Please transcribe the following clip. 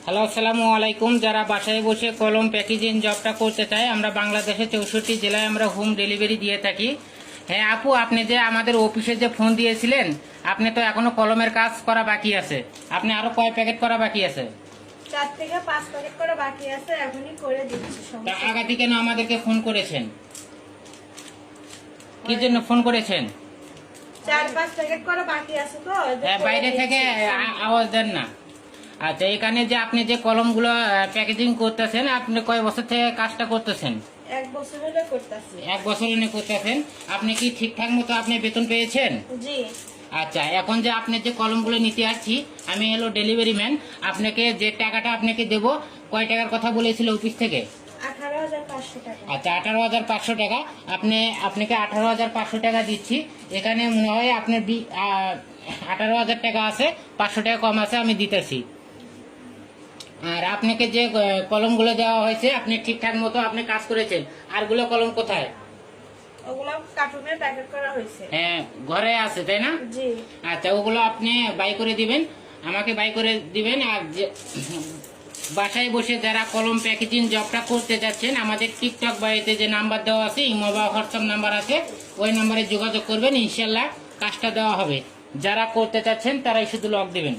Hello, আসসালামু আলাইকুম। যারা বাসায় বসে কলম প্যাকেজিং জবটা করতে চায়, আমরা বাংলাদেশের 64 জেলায় আমরা হোম ডেলিভারি দিয়ে থাকি। হ্যাঁ আপু, আপনি যে আমাদের অফিসে যে ফোন দিয়েছিলেন, আপনি তো এখনো কলমের কাজ করা বাকি আছে। আপনি আরো কয় প্যাকেট করা বাকি আছে? 4 থেকে 5 প্যাকেট করে বাকি আছে, এখনই করে দিচ্ছি। তা আগে কেন আমাদেরকে ফোন করেছেন? কি জন্য ফোন করেছেন? 4-5 প্যাকেট করে বাকি আছে তো। বাইরে থেকে আওয়াজ দেন না। আচ্ছা, এখানে যে আপনি যে কলমগুলো প্যাকেজিং করতেছেন, আপনি কয় বছর থেকে কাজটা করতেছেন? 1 বছর হলে করতেছি। 1 বছর এনে করতেছেন। আপনি কি ঠিকঠাক মতো আপনি বেতন পেয়েছেন? জি। আচ্ছা, এখন যে আপনি যে কলমগুলো নিতে আসছি, আমি হলো ডেলিভারি ম্যান। আপনাকে যে টাকাটা আপনাকে দেবো, কয় টাকার কথা বলেছিল অফিস থেকে? 18,500 টাকা। আচ্ছা, 18,500 টাকা। আপনাকে 18,500 টাকা দিচ্ছি। এখানে মনে হয় আপনার 18,000 টাকা আছে, 500 টাকা কম আছে, আমি দিতেছি। আর আপনাকে যে কলমগুলো দেওয়া হয়েছে, আপনি ঠিকঠাক মতো আপনি কাজ করেছেন। আরগুলো কলম কোথায়? ওগুলো কার্টুনে প্যাকেট করা হয়েছে। হ্যাঁ, ঘরে আছে, তাই না? জি। আচ্ছা, ওগুলো আপনি বাই করে দিবেন, আমাকে বাই করে দিবেন। আর যে বাসায় বসে যারা কলম প্যাকেজিং জবটা করতে যাচ্ছেন, আমাদের টিকটক বাড়িতে যে নাম্বার দেওয়া আছে, ইমো বা হোয়াটসঅ্যাপ নাম্বার আছে, ওই নাম্বারে যোগাযোগ করবেন। ইনশাল্লাহ কাজটা দেওয়া হবে। যারা করতে চাচ্ছেন তারাই শুধু লক দিবেন।